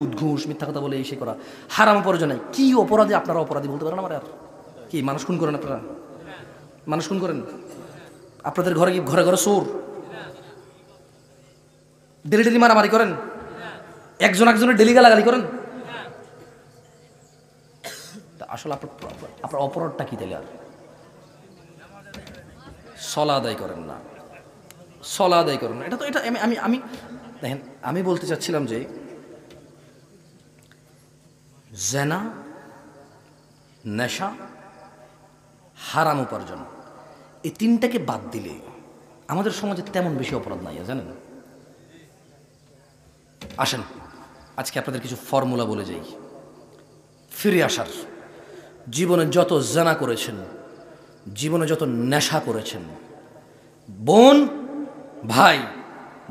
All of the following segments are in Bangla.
ঘুষ মিথ্যা কথা বলে এসে করা হারাম অপরাধ নাই। কি অপরাধে আপনারা অপরাধী বলতে পারেন? আমার আর কি মানুষ খুন করেন? আপনারা মানুষ খুন করেন? আপনাদের ঘরে কি ঘরে ঘরে চোর? ডেলি ডেলি মারামারি করেন? একজন একজনের ডেলি গালাগালি করেন? আসলে আপনার অপরাধটা কি তাহলে? আর সলা আদায় করেন না, সলা আদায় করেন না। এটা তো এটা আমি আমি দেখেন, আমি বলতে চাচ্ছিলাম যে জেনা, নেশা, হারাম উপার্জন, এই তিনটাকে বাদ দিলে আমাদের সমাজে তেমন বেশি অপরাধ নাই, জানেন? আসেন আজকে আপনাদের কিছু ফর্মুলা বলে যাই ফিরে আসার। জীবনে যত জেনা করেছেন, জীবনে যত নেশা করেছেন, বোন ভাই,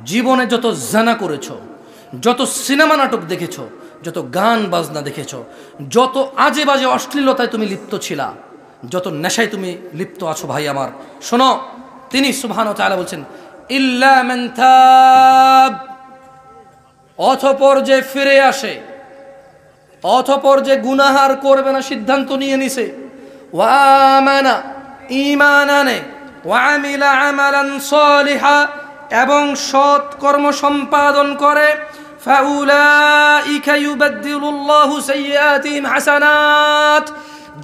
জীবনে যত জেনা করেছ, যত সিনেমা নাটক দেখেছ, যত গান বাজনা দেখেছ, যত আজে বাজে অশ্লীলতায় তুমি লিপ্ত ছিলা, যত নেশায় তুমি লিপ্ত আছো, ভাই আমার শোনো, তিনি সুবহানাহু ওয়া তাআলা বলছেন ইল্লা মান তাব, অতঃপর যে ফিরে আসে, অতঃপর যে গুনাহ আর করবে না সিদ্ধান্ত নিয়ে নিছে, ওয়া আমানা, ঈমান আনে, ওয়া আমিলা আমালান সালিহা, এবং সৎ কর্ম সম্পাদন করে, ফাউলাইকা ইউবাদদিলুল্লাহু সাইয়্যাতিহিম হাসানাত,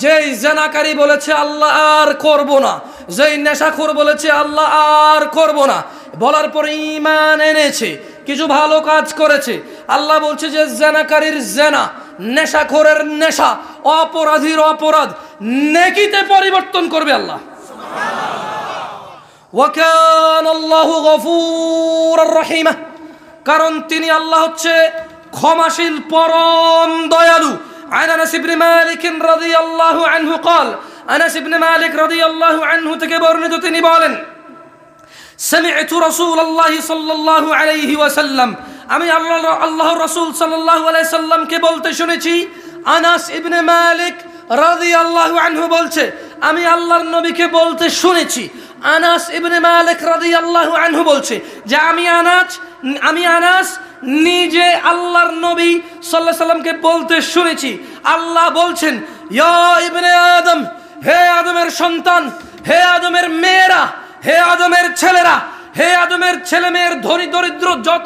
যেই জেনাকারী বলেছে আল্লাহ আর করব না, যেই নেশাখোর বলেছে আল্লাহ আর করব না, বলার পরে ঈমান এনেছে, কিছু ভালো কাজ করেছে, আল্লাহ বলছে যে জেনাকারীর জেনা, নেশাখোরের নেশা, অপরাধীর অপরাধ নেকিতে পরিবর্তন করবে আল্লাহ। ওয়া কানা আল্লাহু গফুরার রহিমা, কারণ তিনি আল্লাহ হচ্ছে ক্ষমাশীল, পরম দয়ালু। عن أنس بن مالك رضي الله عنه قال, أنس بن مالك رضي الله عنه থেকে বর্ণিত, তিনি বলেন سمعت رسول الله صلى الله عليه وسلم, আমি আল্লাহর রাসূল সাল্লাল্লাহু আলাইহি সাল্লামকে বলতে শুনেছি। আনাস ইবনে মালিক রাদিয়াল্লাহু আনহু বলছে, আমি আল্লাহর নবীকে বলতে শুনেছি। আনাস ইবনে মালিক রাদিয়াল্লাহু আনহু বলছে যে আমি আনাস নিজে আল্লাহর নবী সাল্লাল্লাহু আলাইহি সাল্লামকে বলতে শুনেছি। আল্লাহ বলছেন, ইয়া ইবনে আদম, হে আদমের সন্তান, হে আদমের মেয়েরা, হে আদমের ছেলেরা, হে আদমের ছেলে মেয়ের ধনী দরিদ্র যত